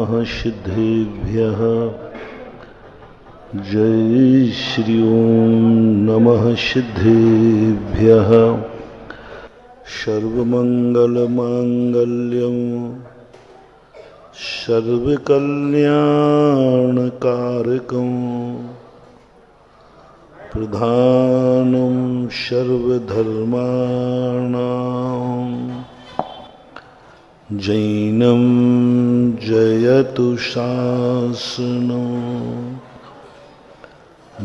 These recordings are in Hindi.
नमः सिद्धेभ्यः। जय श्री ओम नमः सिद्धेभ्यः। सर्वमंगलमांगल्यं सर्वकल्याणकारकं प्रधानं सर्वधर्माणां जैनं जयतु शासनं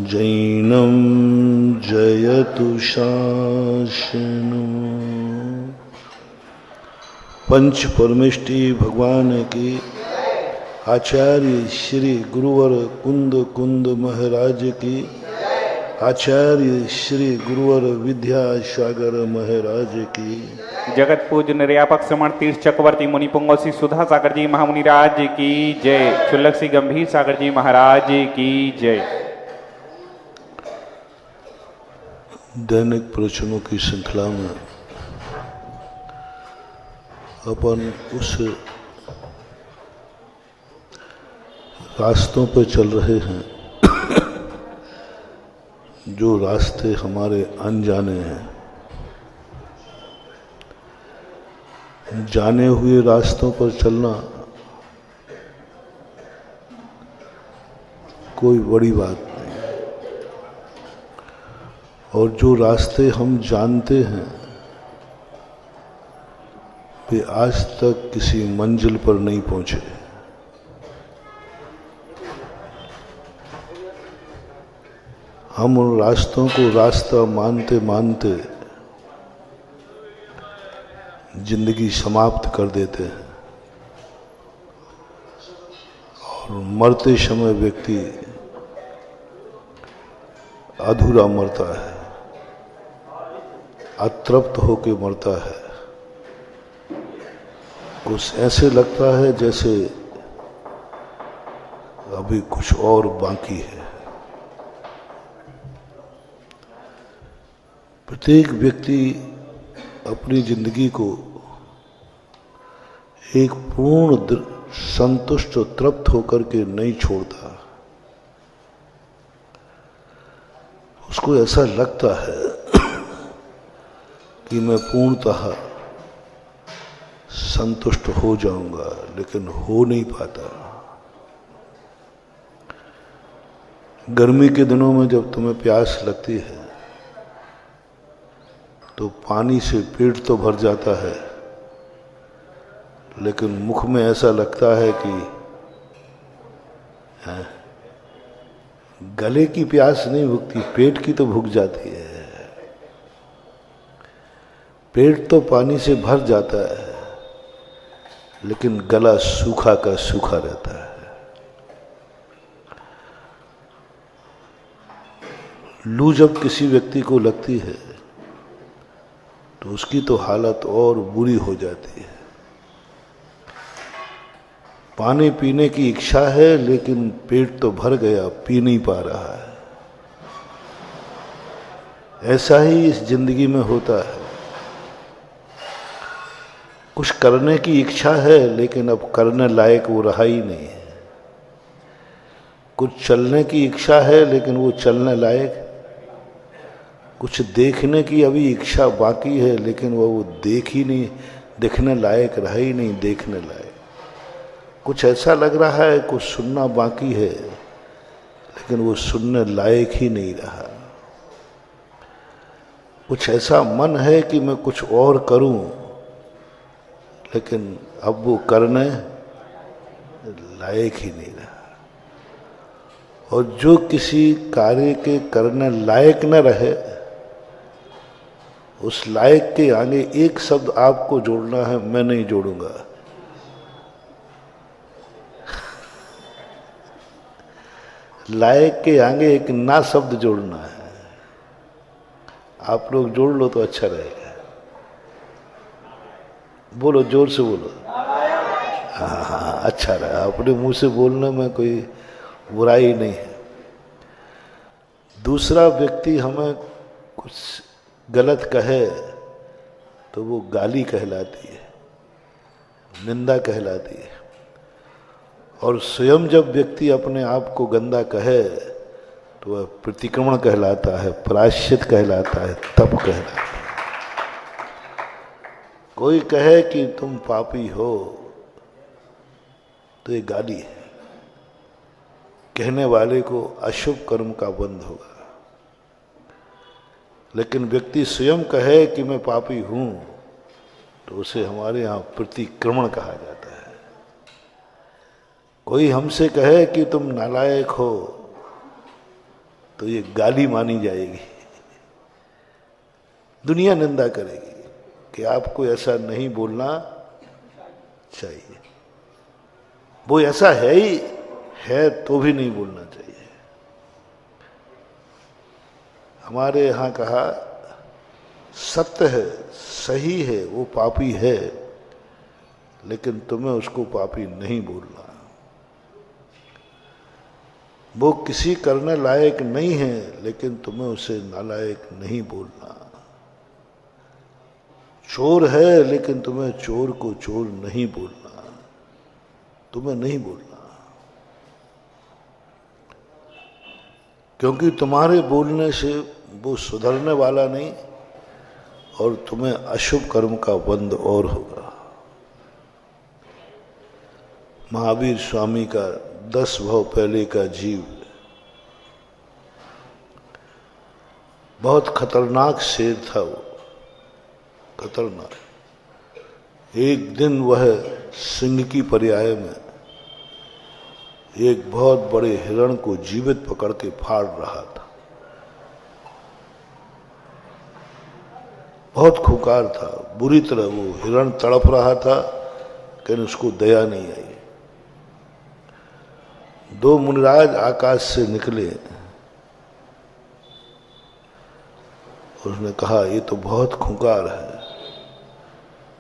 जैनं जयतु शासनं। पंच परमेष्टि भगवान की आचार्य श्री गुरुवर कुंद कुंद महाराज की आचार्य श्री गुरुवर विद्यासागर महाराज की जगत पूज्य निर्यापक श्रमण तीर्थ चक्रवर्ती मुनि पुंगव सुधा सागर जी महामुनि राज की जय। क्षुल्लक श्री गंभीर सागर जी महाराज की जय। दैनिक प्रवचनों की श्रृंखला में अपन उस रास्तों पर चल रहे हैं जो रास्ते हमारे अनजाने हैं। जाने हुए रास्तों पर चलना कोई बड़ी बात नहीं, और जो रास्ते हम जानते हैं वे आज तक किसी मंजिल पर नहीं पहुंचे। हम उन रास्तों को रास्ता मानते मानते जिंदगी समाप्त कर देते हैं, और मरते समय व्यक्ति अधूरा मरता है, अतृप्त होकर मरता है। कुछ ऐसे लगता है जैसे अभी कुछ और बाकी है। प्रत्येक व्यक्ति अपनी जिंदगी को एक पूर्ण संतुष्ट और तृप्त होकर के नहीं छोड़ता। उसको ऐसा लगता है कि मैं पूर्णतः संतुष्ट हो जाऊंगा, लेकिन हो नहीं पाता। गर्मी के दिनों में जब तुम्हें प्यास लगती है तो पानी से पेट तो भर जाता है, लेकिन मुख में ऐसा लगता है कि गले की प्यास नहीं भुगती, पेट की तो भूख जाती है। पेट तो पानी से भर जाता है, लेकिन गला सूखा का सूखा रहता है। लू जब किसी व्यक्ति को लगती है तो उसकी तो हालत और बुरी हो जाती है। पानी पीने की इच्छा है, लेकिन पेट तो भर गया, पी नहीं पा रहा है। ऐसा ही इस जिंदगी में होता है। कुछ करने की इच्छा है, लेकिन अब करने लायक वो रहा ही नहीं है। कुछ चलने की इच्छा है, लेकिन वो चलने लायक। कुछ देखने की अभी इच्छा बाकी है, लेकिन वो देख ही नहीं, देखने लायक रहा ही नहीं, देखने लायक। कुछ ऐसा लग रहा है कुछ सुनना बाकी है, लेकिन वो सुनने लायक ही नहीं रहा। कुछ ऐसा मन है कि मैं कुछ और करूं, लेकिन अब वो करने लायक ही नहीं रहा। और जो किसी कार्य के करने लायक न रहे, उस लायक के आगे एक शब्द आपको जोड़ना है, मैं नहीं जोड़ूंगा। लायक के आगे एक ना शब्द जोड़ना है। आप लोग जोड़ लो तो अच्छा रहेगा। बोलो, जोर से बोलो। हाँ, अच्छा रहा। अपने मुंह से बोलने में कोई बुराई नहीं है। दूसरा व्यक्ति हमें कुछ गलत कहे तो वो गाली कहलाती है, निंदा कहलाती है। और स्वयं जब व्यक्ति अपने आप को गंदा कहे तो वह प्रतिक्रमण कहलाता है, प्रायश्चित कहलाता है, तप कहलाता है। कोई कहे कि तुम पापी हो तो ये गाली है, कहने वाले को अशुभ कर्म का बंध होगा। लेकिन व्यक्ति स्वयं कहे कि मैं पापी हूं तो उसे हमारे यहां प्रतिक्रमण कहा जाता है। कोई हमसे कहे कि तुम नालायक हो तो ये गाली मानी जाएगी, दुनिया निंदा करेगी कि आपको ऐसा नहीं बोलना चाहिए। वो ऐसा है ही है तो भी नहीं बोलना चाहिए। हमारे यहां कहा सत्य है, सही है, वो पापी है, लेकिन तुम्हें उसको पापी नहीं बोलना। वो किसी करने लायक नहीं है, लेकिन तुम्हें उसे नालायक नहीं बोलना। चोर है, लेकिन तुम्हें चोर को चोर नहीं बोलना, तुम्हें नहीं बोलना, क्योंकि तुम्हारे बोलने से वो सुधरने वाला नहीं और तुम्हें अशुभ कर्म का बंध और होगा। महावीर स्वामी का 10 भव पहले का जीव बहुत खतरनाक शेर था। वो खतरनाक। एक दिन वह सिंह की पर्याय में एक बहुत बड़े हिरण को जीवित पकड़ के फाड़ रहा था। बहुत खूंखार था, बुरी तरह वो हिरण तड़प रहा था, लेकिन उसको दया नहीं आई। 2 मुनिराज आकाश से निकले, उसने कहा ये तो बहुत खूंखार है,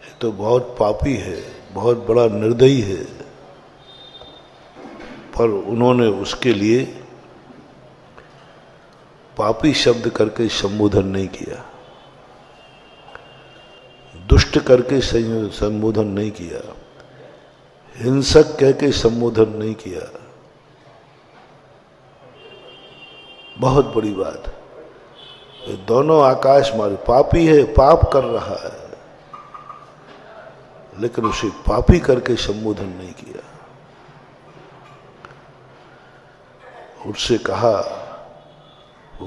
ये तो बहुत पापी है, बहुत बड़ा निर्दयी है। पर उन्होंने उसके लिए पापी शब्द करके संबोधन नहीं किया, दुष्ट करके संबोधन नहीं किया, हिंसक कह के संबोधन नहीं किया। बहुत बड़ी बात। ये दोनों आकाश मारे, पापी है, पाप कर रहा है, लेकिन उसे पापी करके संबोधन नहीं किया। उससे कहा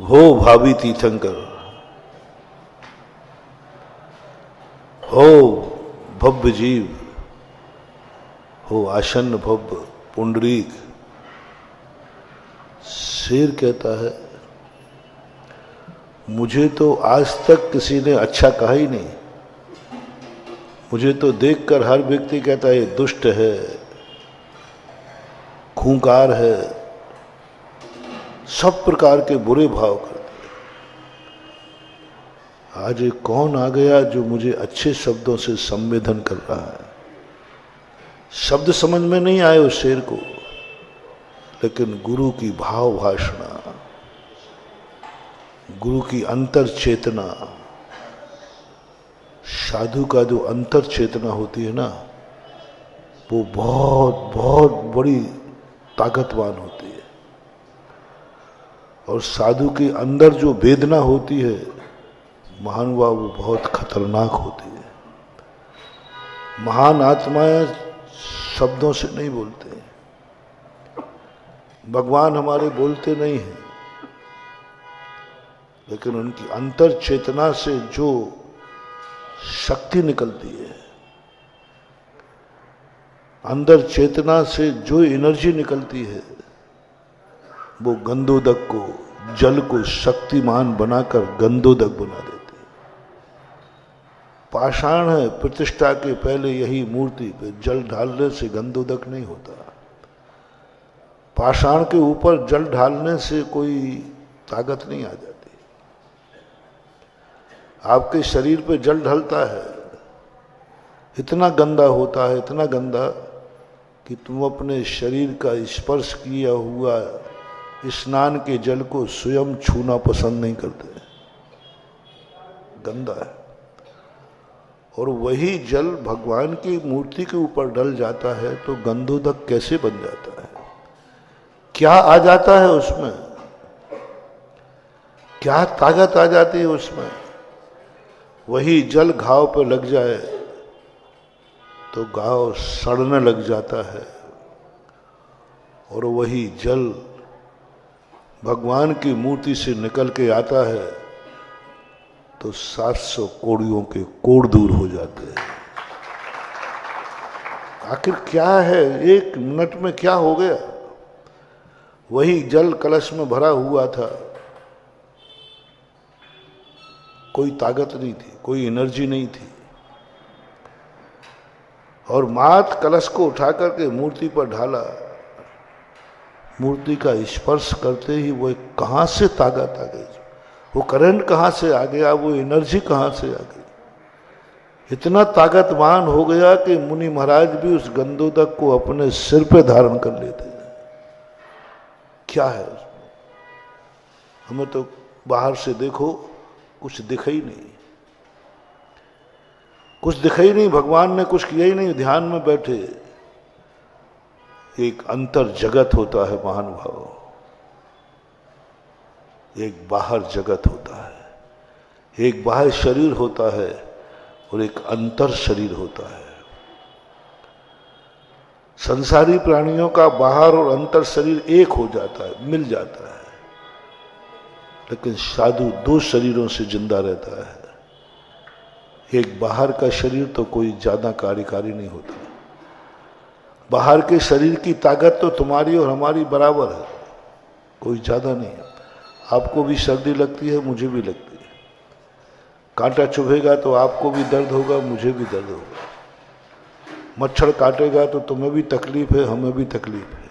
हो भावी तीर्थंकर, हो भव्य जीव, हो आसन्न भव्य पुंडरीक। शेर कहता है मुझे तो आज तक किसी ने अच्छा कहा ही नहीं। मुझे तो देखकर हर व्यक्ति कहता है दुष्ट है, खूंखार है, सब प्रकार के बुरे भाव करते। आज एक कौन आ गया जो मुझे अच्छे शब्दों से संबोधन कर रहा है। शब्द समझ में नहीं आए उस शेर को, लेकिन गुरु की भाव भाषणा, गुरु की अंतर चेतना, साधु का जो अंतर चेतना होती है ना, वो बहुत बहुत बड़ी ताकतवान होती है। और साधु के अंदर जो वेदना होती है महानुभाव, वो बहुत खतरनाक होती है। महान आत्माएं शब्दों से नहीं बोलते, भगवान हमारे बोलते नहीं हैं, लेकिन उनकी अंतर चेतना से जो शक्ति निकलती है, अंदर चेतना से जो एनर्जी निकलती है, वो गंधोदक को, जल को शक्तिमान बनाकर गंधोदक बना देती है। पाषाण है, प्रतिष्ठा के पहले यही मूर्ति पे जल ढालने से गंधोदक नहीं होता। पाषाण के ऊपर जल ढालने से कोई ताकत नहीं आ जाती। आपके शरीर पे जल ढलता है, इतना गंदा होता है, इतना गंदा कि तुम अपने शरीर का स्पर्श किया हुआ स्नान के जल को स्वयं छूना पसंद नहीं करते, गंदा है। और वही जल भगवान की मूर्ति के ऊपर डल जाता है तो गंधोदक कैसे बन जाता है? क्या आ जाता है उसमें? क्या ताकत आ जाती है उसमें? वही जल घाव पे लग जाए तो घाव सड़ने लग जाता है, और वही जल भगवान की मूर्ति से निकल के आता है तो 700 कोड़ियों के कोड़ दूर हो जाते हैं। आखिर क्या है? 1 मिनट में क्या हो गया? वही जल कलश में भरा हुआ था, कोई ताकत नहीं थी, कोई एनर्जी नहीं थी, और मात कलश को उठा करके मूर्ति पर ढाला। मूर्ति का स्पर्श करते ही वो कहां से ताकत आ गई, वो करंट कहां से आ गया, वो एनर्जी कहां से आ गई? इतना ताकतवान हो गया कि मुनि महाराज भी उस गंधोदक को अपने सिर पे धारण कर लेते हैं। क्या है उसमें? हमें तो बाहर से देखो कुछ दिखा ही नहीं, कुछ दिखा ही नहीं, भगवान ने कुछ किया ही नहीं, ध्यान में बैठे। एक अंतर जगत होता है महानुभाव, एक बाहर जगत होता है, एक बाह्य शरीर होता है और एक अंतर शरीर होता है। संसारी प्राणियों का बाहर और अंतर शरीर एक हो जाता है, मिल जाता है, लेकिन साधु 2 शरीरों से जिंदा रहता है। एक बाहर का शरीर तो कोई ज्यादा कार्यकारी नहीं होता, बाहर के शरीर की ताकत तो तुम्हारी और हमारी बराबर है, कोई ज्यादा नहीं है। आपको भी सर्दी लगती है, मुझे भी लगती है, कांटा चुभेगा तो आपको भी दर्द होगा, मुझे भी दर्द होगा, मच्छर काटेगा तो तुम्हें भी तकलीफ है, हमें भी तकलीफ है,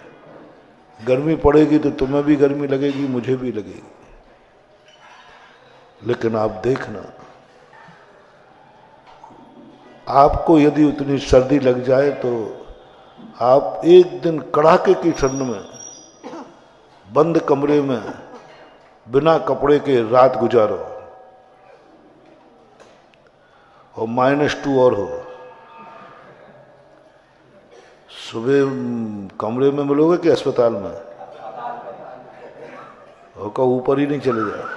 गर्मी पड़ेगी तो तुम्हें भी गर्मी लगेगी, मुझे भी लगेगी। लेकिन आप देखना, आपको यदि उतनी सर्दी लग जाए तो आप एक दिन कड़ाके की ठंड में बंद कमरे में बिना कपड़े के रात गुजारो, और -2 और हो, सुबह कमरे में मिलोगे कि अस्पताल में? और का ऊपर ही नहीं चले जाए।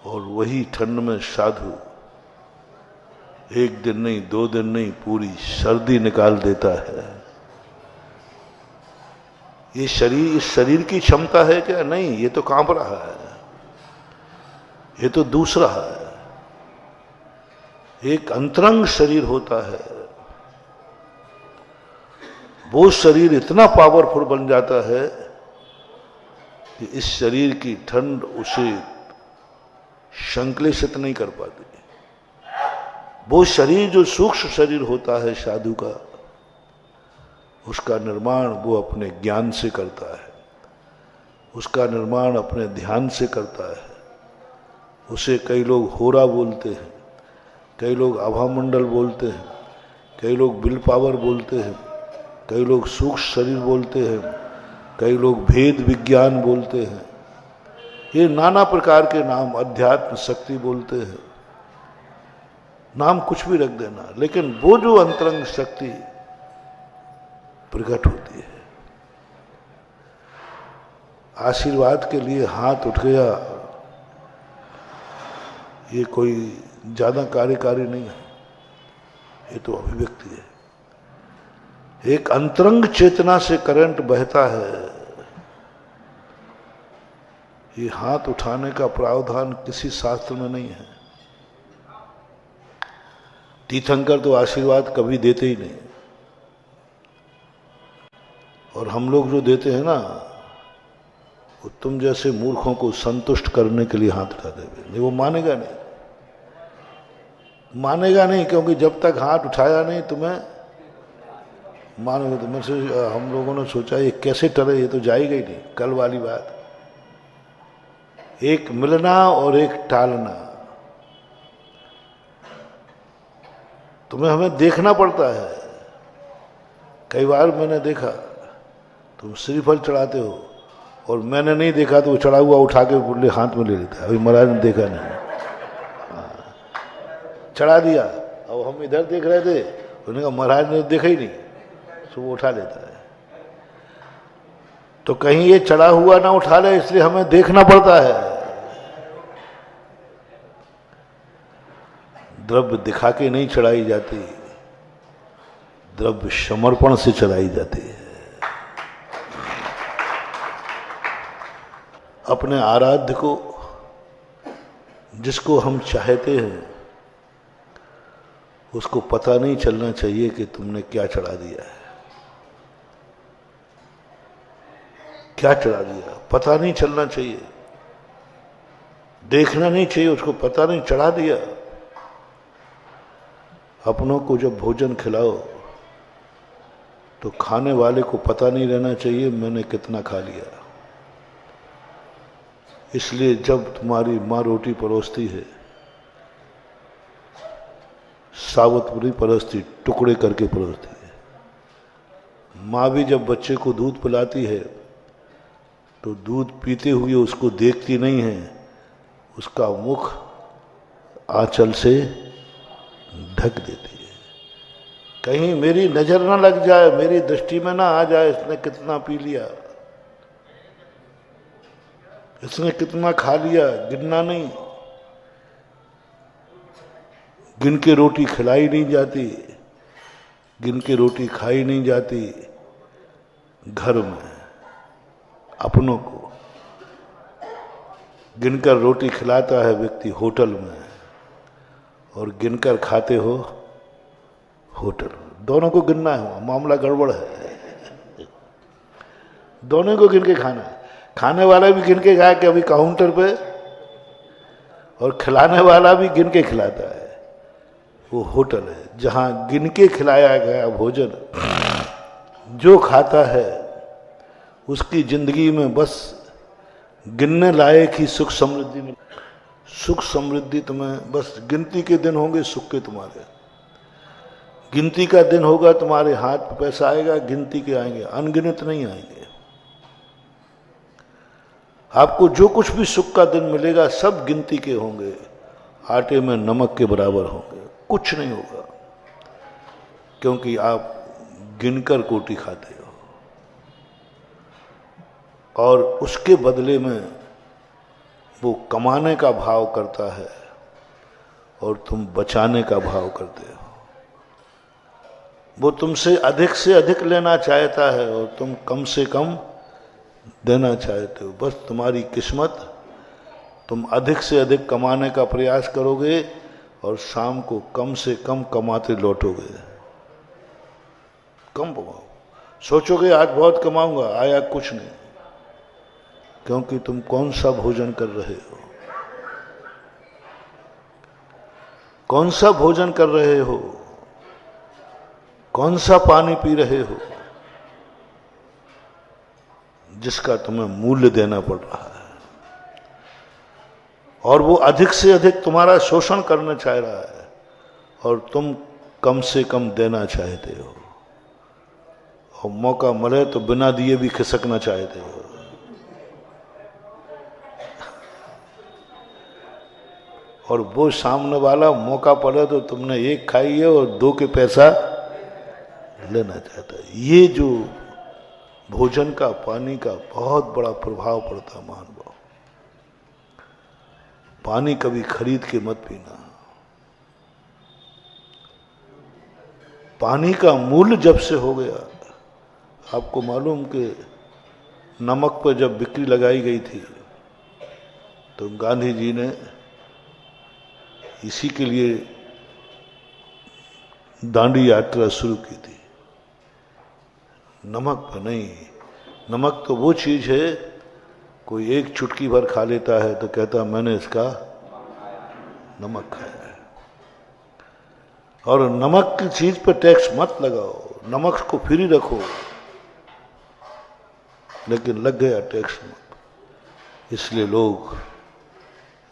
और वही ठंड में साधु 1 दिन नहीं, 2 दिन नहीं, पूरी सर्दी निकाल देता है। ये शरीर, इस शरीर की क्षमता है क्या? नहीं, ये तो कांप रहा है, ये तो दूसरा है। एक अंतरंग शरीर होता है, वो शरीर इतना पावरफुल बन जाता है कि इस शरीर की ठंड उसे संक्लेशित नहीं कर पाती। वो शरीर जो सूक्ष्म शरीर होता है साधु का, उसका निर्माण वो अपने ज्ञान से करता है, उसका निर्माण अपने ध्यान से करता है। उसे कई लोग होरा बोलते हैं, कई लोग आभामंडल बोलते हैं, कई लोग विल पावर बोलते हैं, कई लोग सूक्ष्म शरीर बोलते हैं, कई लोग भेद विज्ञान बोलते हैं। ये नाना प्रकार के नाम, अध्यात्म शक्ति बोलते हैं, नाम कुछ भी रख देना, लेकिन वो जो अंतरंग शक्ति प्रकट होती है। आशीर्वाद के लिए हाथ उठ गया, ये कोई ज्यादा कार्यकारी नहीं है, ये तो अभिव्यक्ति है। एक अंतरंग चेतना से करंट बहता है। ये हाथ उठाने का प्रावधान किसी शास्त्र में नहीं है। तीर्थंकर तो आशीर्वाद कभी देते ही नहीं, और हम लोग जो देते हैं ना, वो तुम जैसे मूर्खों को संतुष्ट करने के लिए हाथ उठाते हुए, नहीं, वो मानेगा नहीं, मानेगा नहीं, क्योंकि जब तक हाथ उठाया नहीं तुम्हें मानोगे। तो मैं हम लोगों ने सोचा ये कैसे टले, ये तो जाएगा ही नहीं। कल वाली बात, एक मिलना और एक टालना, तुम्हें हमें देखना पड़ता है। कई बार मैंने देखा तुम श्रीफल चढ़ाते हो और मैंने नहीं देखा तो वो चढ़ा हुआ उठा के हाथ में ले लेता है, अभी महाराज ने देखा नहीं। चढ़ा दिया। अब हम इधर देख रहे थे, उन्होंने कहा महाराज ने देखा ही नहीं, तो वो उठा लेता है। तो कहीं ये चढ़ा हुआ ना उठा ले, इसलिए हमें देखना पड़ता है। द्रव्य दिखा के नहीं चढ़ाई जाती, द्रव्य समर्पण से चढ़ाई जाती है। अपने आराध्य को, जिसको हम चाहते हैं, उसको पता नहीं चलना चाहिए कि तुमने क्या चढ़ा दिया है, क्या चढ़ा दिया, पता नहीं चलना चाहिए, देखना नहीं चाहिए उसको, पता नहीं चढ़ा दिया। अपनों को जब भोजन खिलाओ तो खाने वाले को पता नहीं रहना चाहिए मैंने कितना खा लिया। इसलिए जब तुम्हारी माँ रोटी परोसती है, सावतपुरी परोसती, टुकड़े करके परोसती है। माँ भी जब बच्चे को दूध पिलाती है तो दूध पीते हुए उसको देखती नहीं है, उसका मुख आंचल से ढक देती है, कहीं मेरी नजर ना लग जाए, मेरी दृष्टि में ना आ जाए इसने कितना पी लिया, इसने कितना खा लिया। गिनना नहीं, गिन के रोटी खिलाई नहीं जाती, गिन के रोटी खाई नहीं जाती। घर में अपनों को गिनकर रोटी खिलाता है व्यक्ति होटल में, और गिनकर खाते हो होटल। दोनों को गिनना है, मामला गड़बड़ है। दोनों को गिन के खाना है। खाने वाला भी गिन के खाए कि अभी काउंटर पे, और खिलाने वाला भी गिन के खिलाता है। वो होटल है जहां गिन के खिलाया गया भोजन जो खाता है उसकी जिंदगी में बस गिनने लायक ही सुख समृद्धि में, सुख समृद्धि तुम्हें बस गिनती के दिन होंगे सुख के तुम्हारे। गिनती का दिन होगा तुम्हारे हाथ पे पैसा आएगा, गिनती के आएंगे, अनगिनत नहीं आएंगे। आपको जो कुछ भी सुख का दिन मिलेगा सब गिनती के होंगे, आटे में नमक के बराबर होंगे, कुछ नहीं होगा, क्योंकि आप गिनकर कोटी खाते हो। और उसके बदले में वो कमाने का भाव करता है और तुम बचाने का भाव करते हो। वो तुमसे अधिक से अधिक लेना चाहता है और तुम कम से कम देना चाहते हो। बस तुम्हारी किस्मत, तुम अधिक से अधिक कमाने का प्रयास करोगे और शाम को कम से कम कमाते लौटोगे। कम कमाओ, सोचोगे आज बहुत कमाऊंगा, आया कुछ नहीं, क्योंकि तुम कौन सा भोजन कर रहे हो, कौन सा भोजन कर रहे हो, कौन सा पानी पी रहे हो, जिसका तुम्हें मूल्य देना पड़ रहा है। और वो अधिक से अधिक तुम्हारा शोषण करना चाह रहा है और तुम कम से कम देना चाहते हो, और मौका मिले तो बिना दिए भी खिसकना चाहते हो। और वो सामने वाला मौका पड़े तो तुमने एक खाई है और दो के पैसा लेना चाहता है। ये जो भोजन का, पानी का बहुत बड़ा प्रभाव पड़ता है महानुभाव। पानी कभी खरीद के मत पीना। पानी का मूल्य जब से हो गया, आपको मालूम कि नमक पर जब बिक्री लगाई गई थी तो गांधी जी ने इसी के लिए दांडी यात्रा शुरू की थी, नमक पर नहीं। नमक तो वो चीज है, कोई एक चुटकी भर खा लेता है तो कहता मैंने इसका नमक खाया है। और नमक की चीज पर टैक्स मत लगाओ, नमक को फ्री रखो, लेकिन लग गया टैक्स मत, इसलिए लोग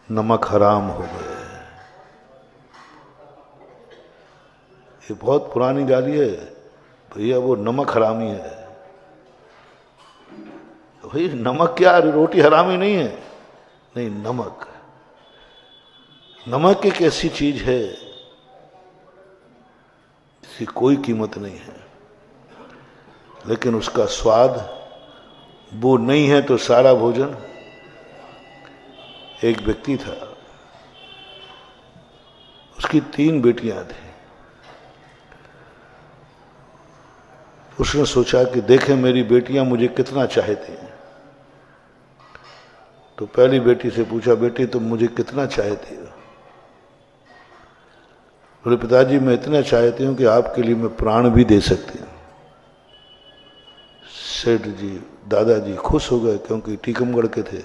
नमक हराम हो गए। ये बहुत पुरानी गाली है भैया, वो नमक हरामी है। भाई नमक क्या, रोटी हरामी नहीं है? नहीं, नमक, नमक एक ऐसी चीज है इसकी कोई कीमत नहीं है, लेकिन उसका स्वाद वो नहीं है तो सारा भोजन। एक व्यक्ति था, उसकी 3 बेटियां थी। उसने सोचा कि देखें मेरी बेटियां मुझे कितना चाहती हैं। तो पहली बेटी से पूछा, बेटी तुम मुझे कितना चाहती हो? बोले पिताजी मैं इतना चाहती हूं कि आपके लिए मैं प्राण भी दे सकती हूं। सेठ जी दादाजी खुश हो गए, क्योंकि टीकमगढ़ के थे।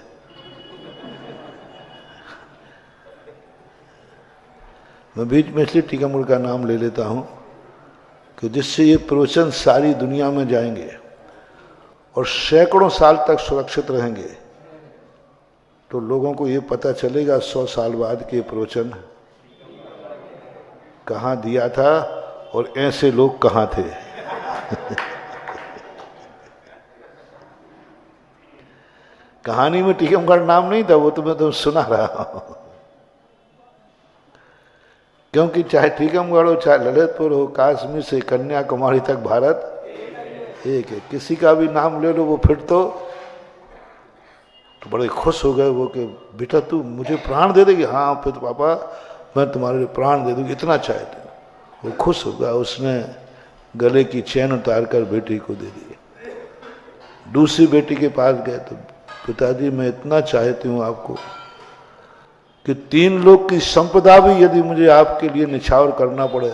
मैं बीच में इसलिए टीकमगढ़ का नाम ले लेता हूं कि जिससे ये प्रवचन सारी दुनिया में जाएंगे और सैकड़ों साल तक सुरक्षित रहेंगे, तो लोगों को ये पता चलेगा 100 साल बाद कि ये प्रवचन कहाँ दिया था और ऐसे लोग कहाँ थे। कहानी में टीकमगढ़ नाम नहीं था, वो तो मैं सुना रहा हूं। क्योंकि चाहे टीकमगढ़ हो, चाहे ललितपुर हो, कश्मीर से कन्याकुमारी तक भारत एक है। किसी का भी नाम ले लो वो फिर तो बड़े खुश हो गए वो कि बेटा तू मुझे प्राण दे देगी? हाँ फिर तो पापा मैं तुम्हारे लिए प्राण दे दूंगी, इतना चाहते। वो खुश हो गया, उसने गले की चैन उतार कर बेटी को दे दी। दूसरी बेटी के पास गए तो पिताजी मैं इतना चाहती हूं आपको कि 3 लोग की संपदा भी यदि मुझे आपके लिए निछावर करना पड़े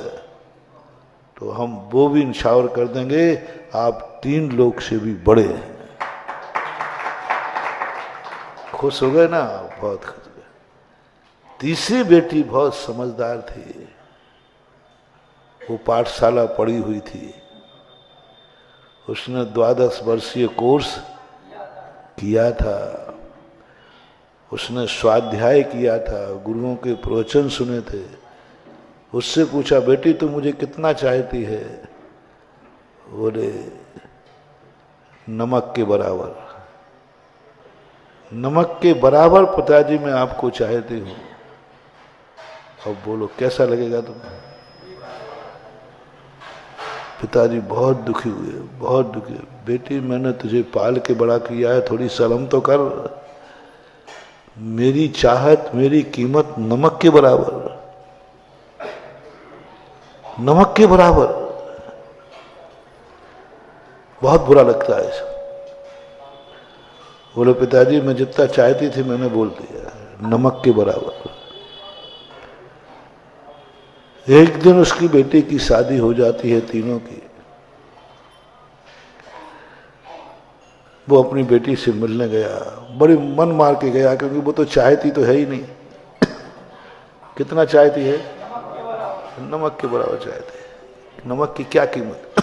तो हम वो भी निछावर कर देंगे, आप 3 लोग से भी बड़े हैं। खुश हो गए ना, बहुत खुश हो गए। तीसरी बेटी बहुत समझदार थी, वो पाठशाला पढ़ी हुई थी। उसने 12 वर्षीय कोर्स किया था, उसने स्वाध्याय किया था, गुरुओं के प्रवचन सुने थे। उससे पूछा बेटी तू मुझे कितना चाहती है? बोले नमक के बराबर। नमक के बराबर पिताजी मैं आपको चाहती हूं। अब बोलो कैसा लगेगा तुम्हें? पिताजी बहुत दुखी हुए, बहुत दुखी। बेटी मैंने तुझे पाल के बड़ा किया है, थोड़ी शर्म तो कर। मेरी चाहत, मेरी कीमत नमक के बराबर, नमक के बराबर। बहुत बुरा लगता है ऐसा। बोले पिताजी मैं जितना चाहती थी मैंने बोल दिया, नमक के बराबर। एक दिन उसकी बेटी की शादी हो जाती है, तीनों की। वो अपनी बेटी से मिलने गया, बड़ी मन मार के गया, क्योंकि वो तो चाहती तो है ही नहीं। कितना चाहती है? नमक के बराबर चाहती है। नमक की क्या कीमत।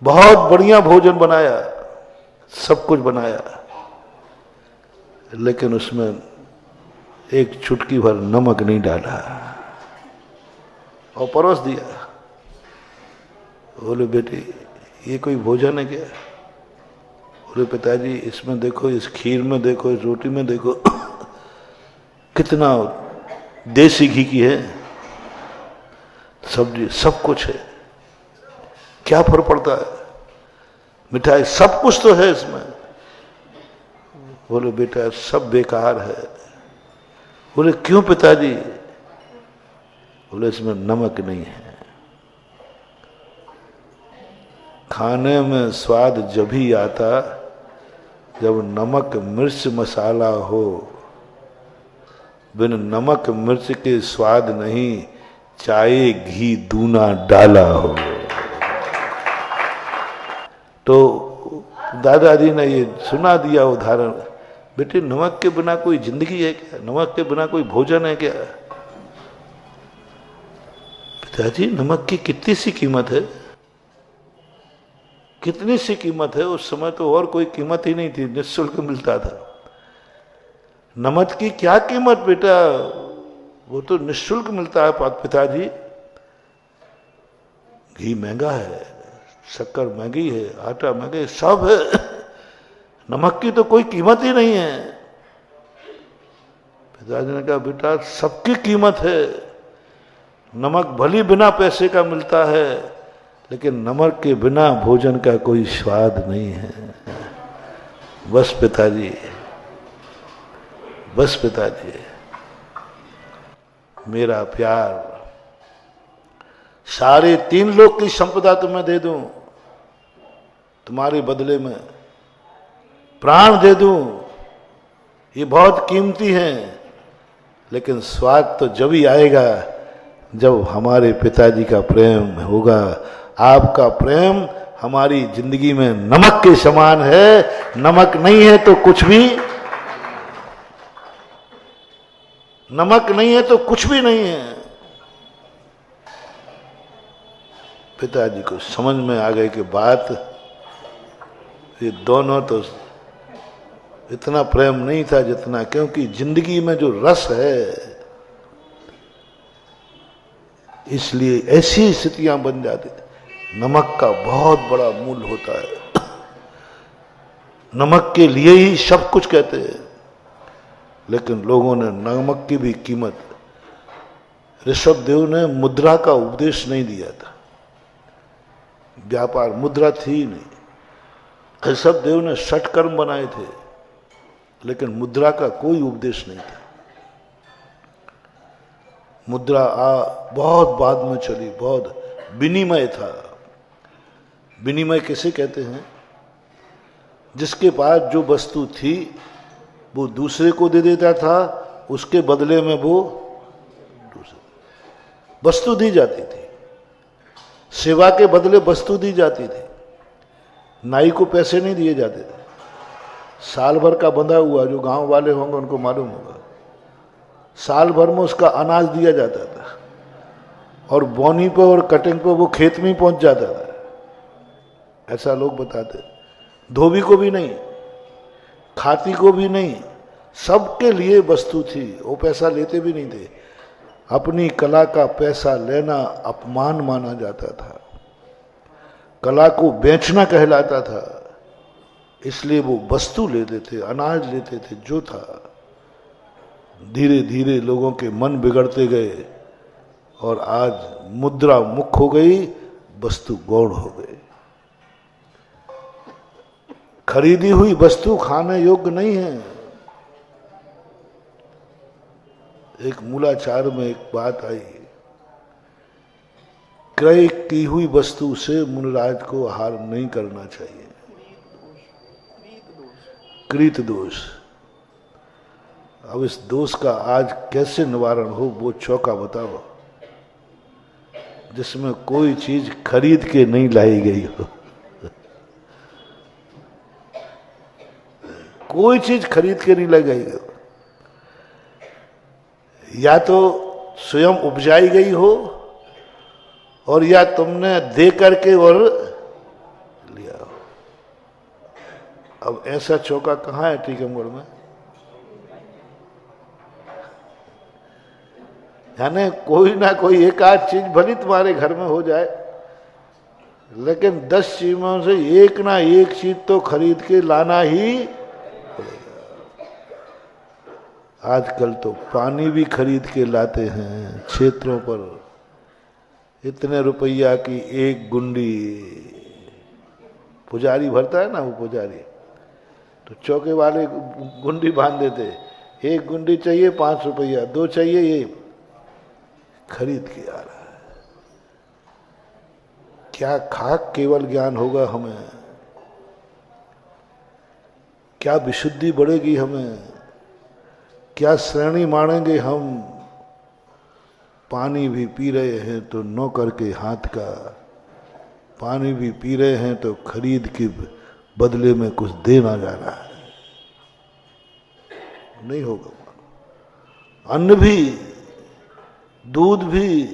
बहुत बढ़िया भोजन बनाया, सब कुछ बनाया, लेकिन उसमें एक चुटकी भर नमक नहीं डाला और परोस दिया। बोले बेटी ये कोई भोजन है क्या? बोले पिताजी इसमें देखो, इस खीर में देखो, इस रोटी में देखो, कितना देसी घी की है सब्जी, सब कुछ है, क्या फर्क पड़ता है? मिठाई सब कुछ तो है इसमें। बोले बेटा सब बेकार है। बोले क्यों पिताजी? बोले इसमें नमक नहीं है। खाने में स्वाद जब ही आता जब नमक मिर्च मसाला हो। बिन नमक मिर्च के स्वाद नहीं, चाहे घी दूना डाला हो। तो दादाजी ने ये सुना दिया उदाहरण, बेटे नमक के बिना कोई जिंदगी है क्या? नमक के बिना कोई भोजन है क्या? पिताजी नमक की कितनी सी कीमत है, कितनी सी कीमत है। उस समय तो और कोई कीमत ही नहीं थी, निःशुल्क मिलता था। नमक की क्या कीमत बेटा, वो तो निःशुल्क मिलता है पिताजी। घी महंगा है, शक्कर महंगी है, आटा महंगा है, सब है। नमक की तो कोई कीमत ही नहीं है। पिताजी ने कहा बेटा सबकी कीमत है, नमक भली बिना पैसे का मिलता है, लेकिन नमक के बिना भोजन का कोई स्वाद नहीं है। बस पिताजी, बस पिताजी, मेरा प्यार, सारे 3 लोक की संपदा तुम्हें दे दूं, तुम्हारे बदले में प्राण दे दूं, ये बहुत कीमती है, लेकिन स्वाद तो जब ही आएगा जब हमारे पिताजी का प्रेम होगा। आपका प्रेम हमारी जिंदगी में नमक के समान है। नमक नहीं है तो कुछ भी, नमक नहीं है तो कुछ भी नहीं है। पिताजी को समझ में आ गई कि बात, ये दोनों तो इतना प्रेम नहीं था जितना, क्योंकि जिंदगी में जो रस है, इसलिए ऐसी स्थितियां बन जाती। नमक का बहुत बड़ा मूल्य होता है। नमक के लिए ही सब कुछ कहते हैं, लेकिन लोगों ने नमक की भी कीमत, ऋषभ देव ने मुद्रा का उपदेश नहीं दिया था, व्यापार मुद्रा थी ही नहीं। ऋषभ देव ने षटकर्म बनाए थे, लेकिन मुद्रा का कोई उपदेश नहीं था। मुद्रा बहुत बाद में चली, बहुत विनिमय था। विनिमय किसे कहते हैं? जिसके पास जो वस्तु थी वो दूसरे को दे देता था, उसके बदले में वो दूसरे वस्तु दी जाती थी। सेवा के बदले वस्तु दी जाती थी। नाई को पैसे नहीं दिए जाते थे। साल भर का बंधा हुआ, जो गांव वाले होंगे उनको मालूम होगा, साल भर में उसका अनाज दिया जाता था, और बोनी पे और कटिंग पे वो खेत में ही पहुंच जाता था, ऐसा लोग बताते। धोबी को भी नहीं, खाती को भी नहीं, सबके लिए वस्तु थी। वो पैसा लेते भी नहीं थे। अपनी कला का पैसा लेना अपमान माना जाता था। कला को बेचना कहलाता था। इसलिए वो वस्तु लेते थे, अनाज लेते थे, जो था। धीरे धीरे लोगों के मन बिगड़ते गए, और आज मुद्रा मुख हो गई, वस्तु गौण हो गई। खरीदी हुई वस्तु खाने योग्य नहीं है। एक मूलाचार में एक बात आई, क्रय की हुई वस्तु से मुनिराज को आहार नहीं करना चाहिए। कृत दोष। अब इस दोष का आज कैसे निवारण हो, वो चौका बताओ, जिसमें कोई चीज खरीद के नहीं लाई गई हो। कोई चीज खरीद के नहीं लाई गई हो, या तो स्वयं उपजाई गई हो, और या तुमने दे करके और लिया हो। अब ऐसा चौका कहाँ है टीकमगढ़ में? यानी कोई ना कोई एक आध चीज भली तुम्हारे घर में हो जाए, लेकिन 10 चीजों से एक ना एक चीज तो खरीद के लाना ही पड़ेगा। आजकल तो पानी भी खरीद के लाते हैं क्षेत्रों पर। इतने रुपया की एक गुंडी, पुजारी भरता है ना, वो पुजारी तो चौके वाले गुंडी बांध देते। एक गुंडी चाहिए 5 रुपया, 2 चाहिए, ये खरीद के आ रहा है। क्या खाक केवल ज्ञान होगा हमें? क्या विशुद्धि बढ़ेगी हमें? क्या श्रेणी मानेंगे हम? पानी भी पी रहे हैं तो नौकर के हाथ का, पानी भी पी रहे हैं तो खरीद के बदले में कुछ देना जा रहा है। नहीं होगा। अन्न भी, दूध भी,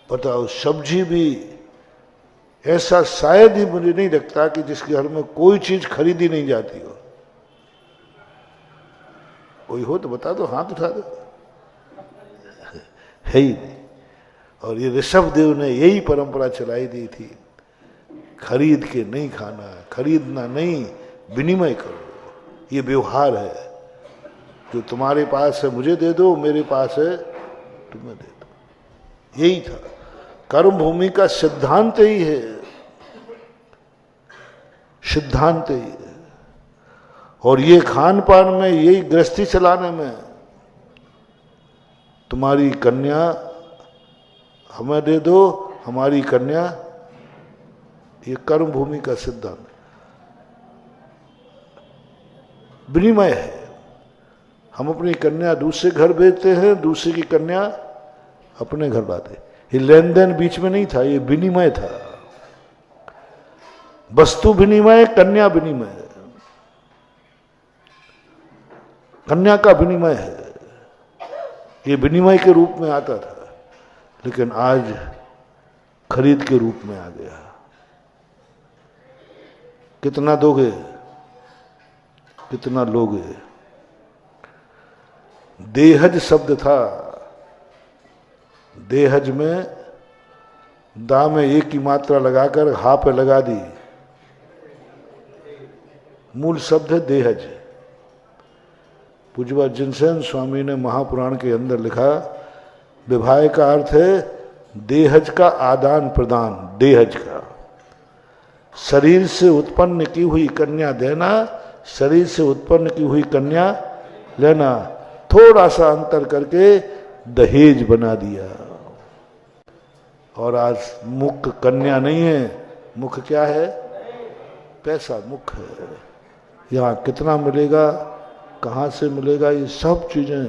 बताओ सब्जी भी, ऐसा शायद ही मुझे नहीं लगता कि जिसके घर में कोई चीज खरीदी नहीं जाती हो। कोई हो तो बता दो, हाथ उठा दो। है ही नहीं। और ये ऋषभ देव ने यही परंपरा चलाई दी थी, खरीद के नहीं खाना, खरीदना नहीं, विनिमय करो। ये व्यवहार है। जो तुम्हारे पास है मुझे दे दो, मेरे पास है तुम्हें दे दो। यही था। कर्म भूमि का सिद्धांत ही है, सिद्धांत ही है। और ये खान पान में, यही गृहस्थी चलाने में, तुम्हारी कन्या हमें दे दो, हमारी कन्या, ये कर्म भूमि का सिद्धांत विनिमय है। हम अपनी कन्या दूसरे घर भेजते हैं, दूसरे की कन्या अपने घर लाते। ये लेन देन बीच में नहीं था, ये विनिमय था। वस्तु विनिमय, कन्या विनिमय, कन्या का विनिमय है। ये विनिमय के रूप में आता था, लेकिन आज खरीद के रूप में आ गया। कितना दोगे, कितना लोगे। देहज शब्द था, देहज में दा में एक की मात्रा लगाकर हा पे लगा दी, मूल शब्द है देहज। पूज्य जिनसेन स्वामी ने महापुराण के अंदर लिखा, विवाह का अर्थ है देहज का आदान प्रदान, देहज का। शरीर से उत्पन्न की हुई कन्या देना, शरीर से उत्पन्न की हुई कन्या लेना, थोड़ा सा अंतर करके दहेज बना दिया। और आज मुख कन्या नहीं है, मुख क्या है, पैसा मुख है। यहाँ कितना मिलेगा, कहाँ से मिलेगा, ये सब चीजें।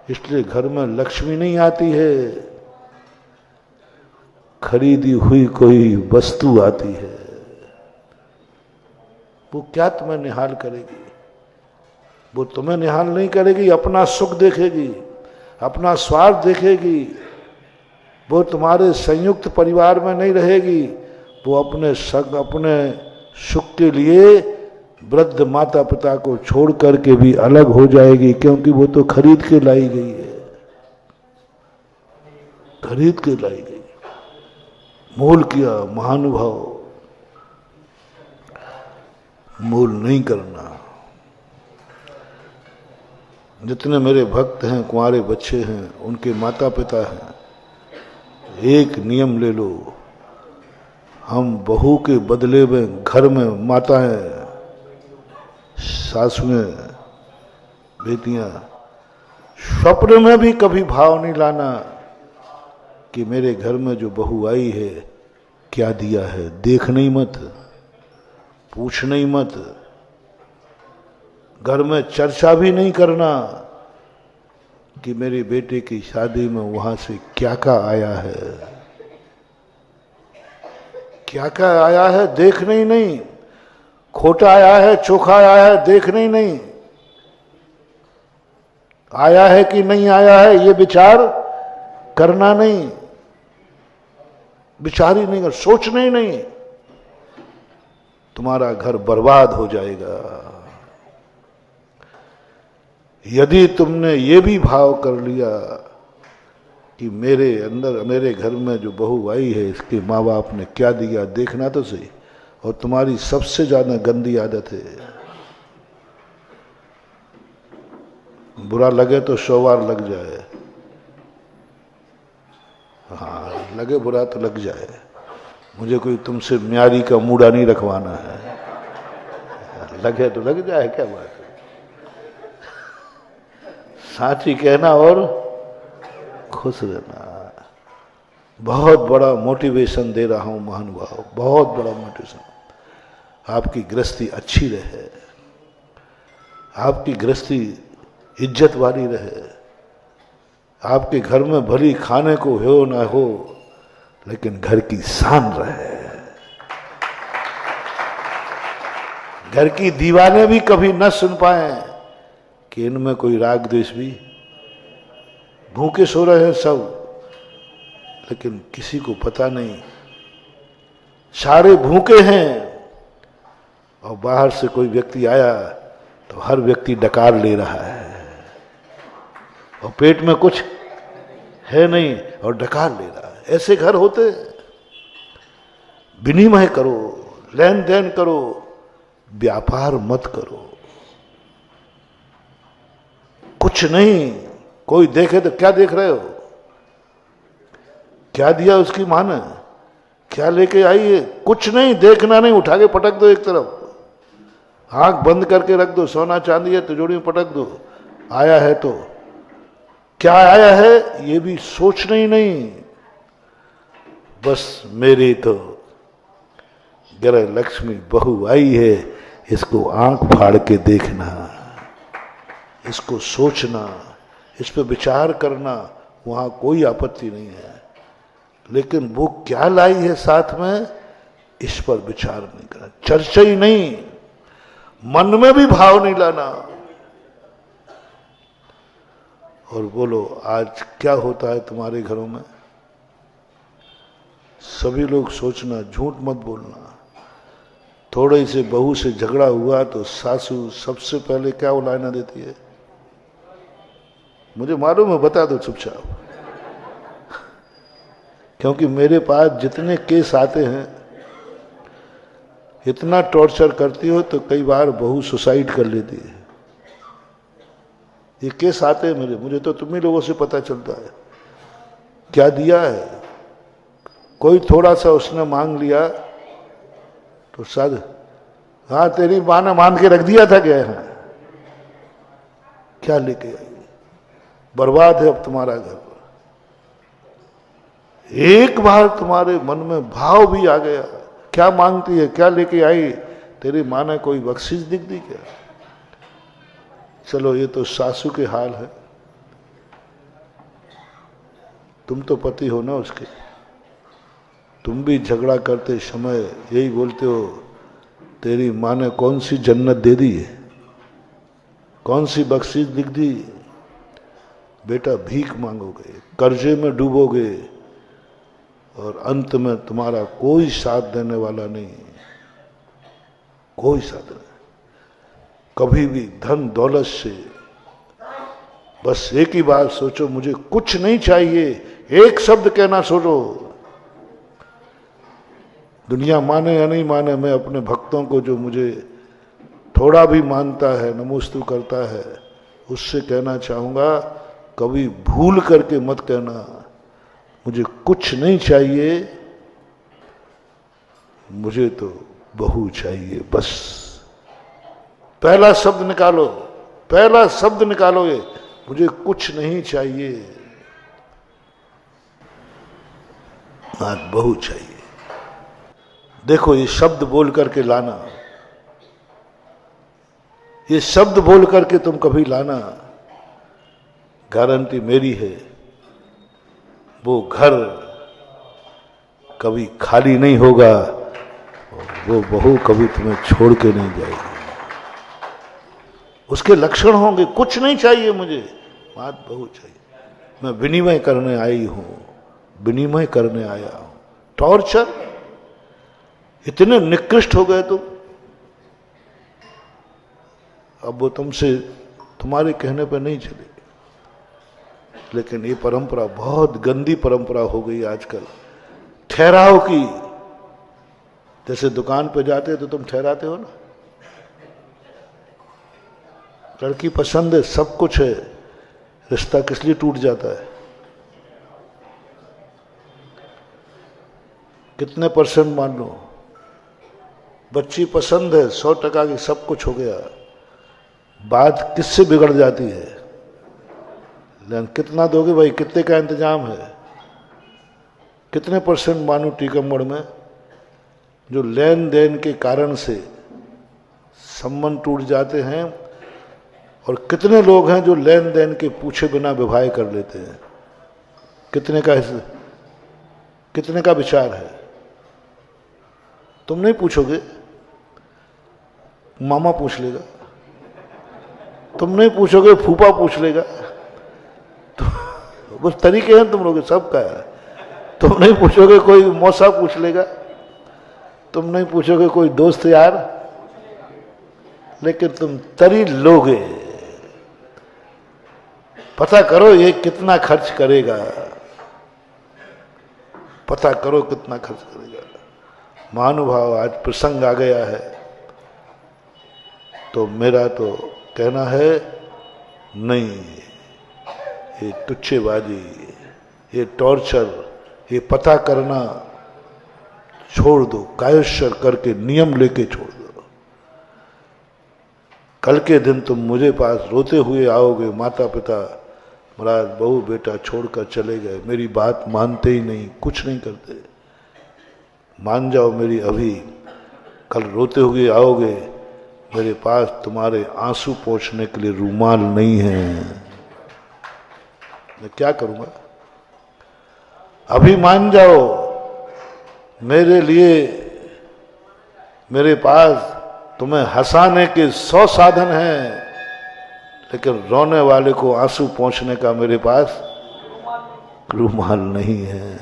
इसलिए घर में लक्ष्मी नहीं आती है, खरीदी हुई कोई वस्तु आती है। वो क्या तुम्हें निहाल करेगी, वो तुम्हें निहाल नहीं करेगी, अपना सुख देखेगी, अपना स्वार्थ देखेगी। वो तुम्हारे संयुक्त परिवार में नहीं रहेगी, वो अपने सुख के लिए वृद्ध माता पिता को छोड़ करके भी अलग हो जाएगी, क्योंकि वो तो खरीद के लाई गई है, खरीद के लाई गई। मोल किया महानुभाव, मोल नहीं करना। जितने मेरे भक्त हैं, कुंवारे बच्चे हैं, उनके माता पिता हैं, एक नियम ले लो, हम बहू के बदले में घर में माताएं, सासुएं, बेटियां, स्वप्न में भी कभी भाव नहीं लाना कि मेरे घर में जो बहू आई है क्या दिया है। देखना ही मत, पूछना ही मत, घर में चर्चा भी नहीं करना कि मेरे बेटे की शादी में वहां से क्या क्या आया है, क्या क्या आया है, देखना ही नहीं। खोटा आया है, चोखा आया है, देखना ही नहीं। आया है कि नहीं आया है, ये विचार करना नहीं, विचार ही नहीं कर, सोचना ही नहीं। तुम्हारा घर बर्बाद हो जाएगा। यदि तुमने ये भी भाव कर लिया कि मेरे अंदर, मेरे घर में जो बहू आई है, इसके माँ बाप ने क्या दिया, देखना तो सही। और तुम्हारी सबसे ज्यादा गंदी आदत है, बुरा लगे तो 100 बार लग जाए। हाँ, लगे बुरा तो लग जाए। मुझे कोई तुमसे म्यारी का मूड़ा नहीं रखवाना है, लगे तो लग जाए, क्या बात है। साची कहना और खुश रहना। बहुत बड़ा मोटिवेशन दे रहा हूं महानुभाव, बहुत बड़ा मोटिवेशन। आपकी गृहस्थी अच्छी रहे, आपकी गृहस्थी इज्जत वाली रहे, आपके घर में भली खाने को हो ना हो, लेकिन घर की शान रहे। घर की दीवारें भी कभी न सुन पाए कि इनमें कोई राग द्वेष भी, भूखे सो रहे हैं सब, लेकिन किसी को पता नहीं। सारे भूखे हैं और बाहर से कोई व्यक्ति आया तो हर व्यक्ति डकार ले रहा है और पेट में कुछ है नहीं और डकार ले रहा है। ऐसे घर होते हैं। विनिमय करो, लेन देन करो, व्यापार मत करो। कुछ नहीं, कोई देखे तो क्या देख रहे हो, क्या दिया उसकी मां ने, क्या लेके आई है? कुछ नहीं, देखना नहीं, उठा के पटक दो एक तरफ, आंख बंद करके रख दो, सोना चांदी है तिजोरी में पटक दो। आया है तो क्या आया है ये भी सोचना ही नहीं, बस मेरी तो ग्रह लक्ष्मी बहू आई है, इसको आंख फाड़ के देखना, इसको सोचना, इस पर विचार करना, वहां कोई आपत्ति नहीं है। लेकिन वो क्या लाई है साथ में, इस पर विचार नहीं करना, चर्चा ही नहीं, मन में भी भाव नहीं लाना। और बोलो आज क्या होता है तुम्हारे घरों में? सभी लोग सोचना, झूठ मत बोलना। थोड़े से बहू से झगड़ा हुआ तो सासू सबसे पहले क्या उलायना देती है? मुझे मालूम है, बता दो चुपचाप, क्योंकि मेरे पास जितने केस आते हैं, इतना टॉर्चर करती हो तो कई बार बहू सुसाइड कर लेती है। ये केस आते हैं मेरे, मुझे तो तुम ही लोगों से पता चलता है। क्या दिया है? कोई थोड़ा सा उसने मांग लिया तो शायद, हाँ तेरी मां ने मान के रख दिया था क्या? है क्या लेके आई? बर्बाद है अब तुम्हारा घर। एक बार तुम्हारे मन में भाव भी आ गया, क्या मांगती है, क्या लेके आई? तेरी मां ने कोई बख्शिश दिख दी क्या? चलो ये तो सासू के हाल है, तुम तो पति हो ना उसके, तुम भी झगड़ा करते समय यही बोलते हो, तेरी मां ने कौन सी जन्नत दे दी है, कौन सी बख्शिश दिख दी? बेटा भीख मांगोगे, कर्जे में डूबोगे, और अंत में तुम्हारा कोई साथ देने वाला नहीं, कोई साथ नहीं। कभी भी धन दौलत से बस एक ही बात सोचो, मुझे कुछ नहीं चाहिए, एक शब्द कहना सोचो। दुनिया माने या नहीं माने, मैं अपने भक्तों को जो मुझे थोड़ा भी मानता है, नमोस्तु करता है, उससे कहना चाहूंगा, कभी भूल करके मत कहना मुझे कुछ नहीं चाहिए, मुझे तो बहू चाहिए, बस। पहला शब्द निकालो, पहला शब्द निकालो, ये मुझे कुछ नहीं चाहिए, आज बहू चाहिए। देखो ये शब्द बोल करके लाना, ये शब्द बोल करके तुम कभी लाना, गारंटी मेरी है, वो घर कभी खाली नहीं होगा, वो बहू कभी तुम्हें छोड़ के नहीं जाएगी। उसके लक्षण होंगे, कुछ नहीं चाहिए मुझे, बात बहू चाहिए, मैं विनिमय करने आई हूं, विनिमय करने आया हूं। टॉर्चर, इतने निकृष्ट हो गए तुम, अब वो तुमसे तुम्हारे कहने पर नहीं चलेगी। लेकिन ये परंपरा बहुत गंदी परंपरा हो गई आजकल, ठहराव की। जैसे दुकान पे जाते तो तुम ठहराते हो ना, लड़की पसंद है, सब कुछ है, रिश्ता किस लिए टूट जाता है? कितने परसेंट मान लो, बच्ची पसंद है 100% की, सब कुछ हो गया, बात किससे बिगड़ जाती है? लेकिन कितना दोगे भाई, कितने का इंतजाम है? कितने परसेंट मानो टीकमगढ़ में जो लेन देन के कारण से संबंध टूट जाते हैं, और कितने लोग हैं जो लेन देन के पूछे बिना विवाह कर लेते हैं? कितने का हिस्सा, कितने का विचार है? तुम नहीं पूछोगे, मामा पूछ लेगा, तुम नहीं पूछोगे, फूफा पूछ लेगा, तो बस तरीके हैं तुम लोग सबका है। तुम नहीं पूछोगे, कोई मौसा पूछ लेगा, तुम नहीं पूछोगे, कोई दोस्त यार, लेकिन तुम तरी लोगे। पता करो ये कितना खर्च करेगा, पता करो कितना खर्च करेगा। महानुभाव, आज प्रसंग आ गया है, तो मेरा तो कहना है नहीं, ये तुच्छेबाजी, ये टॉर्चर, ये पता करना छोड़ दो, कायस्वर करके नियम लेके छोड़ दो। कल के दिन तुम मुझे पास रोते हुए आओगे, माता पिता महाराज बहू बेटा छोड़कर चले गए, मेरी बात मानते ही नहीं, कुछ नहीं करते। मान जाओ मेरी अभी, कल रोते हुए आओगे, मेरे पास तुम्हारे आंसू पोंछने के लिए रूमाल नहीं है, मैं क्या करूंगा? अभी मान जाओ, मेरे लिए मेरे पास तुम्हें हंसाने के 100 साधन हैं, लेकिन रोने वाले को आंसू पोंछने का मेरे पास रूमाल नहीं है।